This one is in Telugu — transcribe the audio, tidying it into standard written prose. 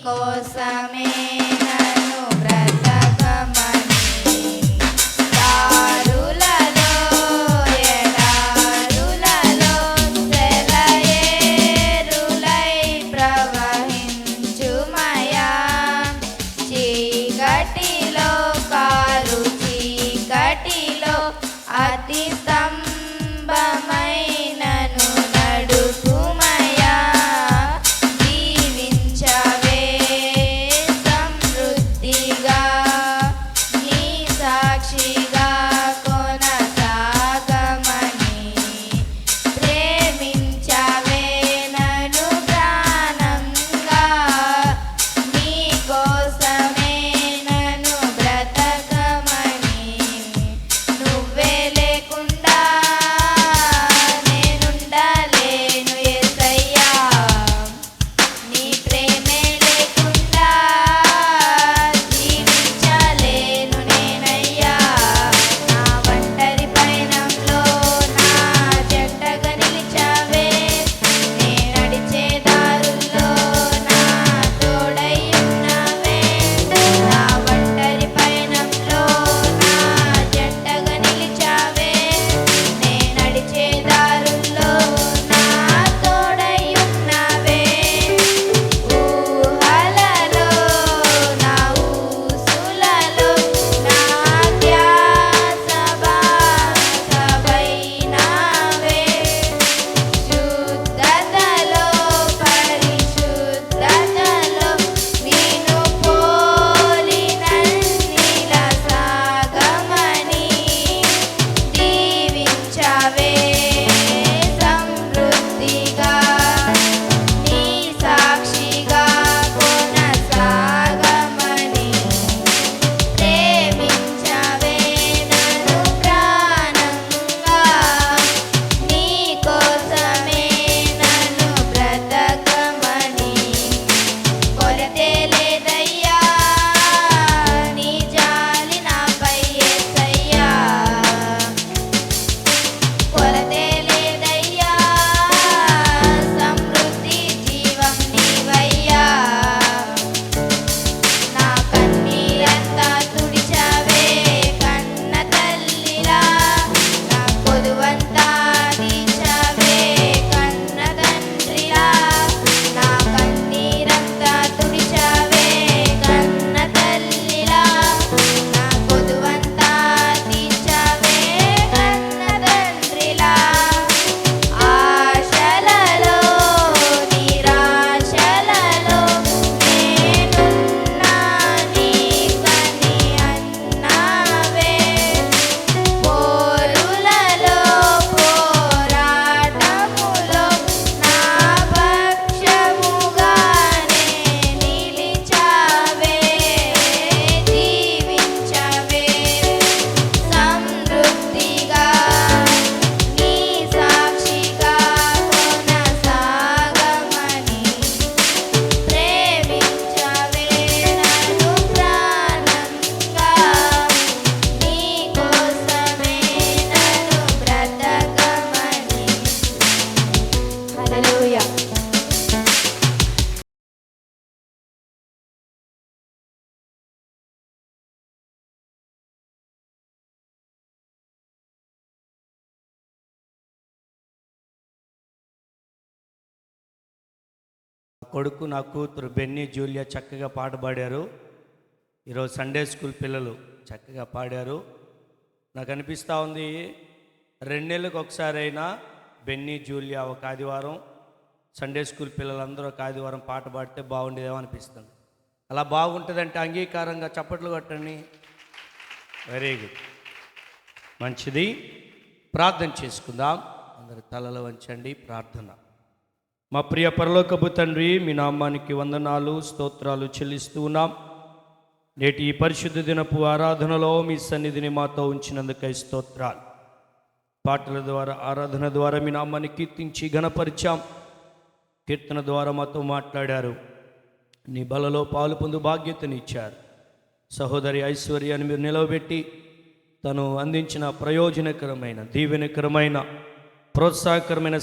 కోసమే నన్ను బ్రతకమని దారులలో ఎడారులలో సెలయేరులై ప్రవహించుమయా చీకటిలో కారు చీకటిలో అతి స్తంభమైనను నడుపుమయా దీవించవే సమృద్ధిగా నీ సాక్షిగా కొనసాగమని ప్రేమించవే నన్ను ప్రాణంగా నీ కోసమే నన్ను బ్రతకమని నువ్వే లేకుండా నేనుండలేను యేసయ్యా నీ ప్రేమే లేకుండా జీవించలేను నేనయ్యా నా ఒంటరి పయనంలో నా జంటగా నిలిచావే నే నడిచే దారుల్లో నా తోడై ఉన్నావే నా ఒంటరి పయనంలో నా జంటగా నిలిచావే నే నడిచే దారుల్లో నా తోడై ఉన్నావే ఊహలలో నా ఊసులలో నా ధ్యాస బాసవైనావే శుద్ధతలో పరిశుద్ధతలో నిన్ను పోలినన్నిలా సాగమని దీవించవే సమృద్ధిగా నీ సాక్షిగా కొనసాగమని ప్రేమించవే నన్ను ప్రాణంగా నీ కోసమే నన్ను బ్రతకమని కొరతే లేదయ్యా నీ జాలి నాపై యేసయ్యా కొరతే లేదయ్యా సమృద్ధి జీవం నీవయ్యా నా కన్నీరంతా తుడిచావే కన్న తల్లిలా నా కొదువంతా తీర్చావే కన్న తండ్రిలా నా కన్నీరంతా తుడిచావే కన్న తల్లిలా నా కొదువంతా తీర్చావే కన్న తండ్రిలా ఆశలలో నిరాశలలో నేనున్నా నీకని అన్నావే పోరులలో పోరాటములో నా పక్షముగానే నిలిచావే జీవించవే సమృద్ధిగా నీ సాక్షిగా కొనసాగమని ప్రేమించవే నన్ను ప్రాణంగా నీ కోసమే నన్ను బ్రతకమని హల్లెలూయా కొడుకు నా కూతురు బెన్నీ జూలియా చక్కగా పాట పాడారు. ఈరోజు సండే స్కూల్ పిల్లలు చక్కగా పాడారు. నాకు అనిపిస్తూ ఉంది 2 నెలలకు ఒకసారి అయినా బెన్నీ జూలియా ఒక ఆదివారం సండే స్కూల్ పిల్లలందరూ ఒక ఆదివారం పాట పాడితే బాగుండేదేమో అనిపిస్తుంది. అలా బాగుంటుందంటే అంగీకారంగా చప్పట్లు కొట్టండి. వెరీ గుడ్, మంచిది. ప్రార్థన చేసుకుందాం. అందరి తలలు వంచండి. ప్రార్థన. మా ప్రియ పరలోకపు తండ్రి, మీ నామానికి వందనాలు స్తోత్రాలు చెల్లిస్తూ ఉన్నాం. నేటి ఈ పరిశుద్ధ దినపు ఆరాధనలో మీ సన్నిధిని మాతో ఉంచినందుకై స్తోత్రాలు. పాటల ద్వారా ఆరాధన ద్వారా మీ నామాన్ని కీర్తించి ఘనపరిచాం. కీర్తన ద్వారా మాతో మాట్లాడారు. నీ బలలో పాలు పొందు భాగ్యతనిచ్చారు. సహోదరి ఐశ్వర్యాన్ని మీరు నిలవబెట్టి తను అందించిన ప్రయోజనకరమైన దీవెనకరమైన ప్రోత్సాహకరమైన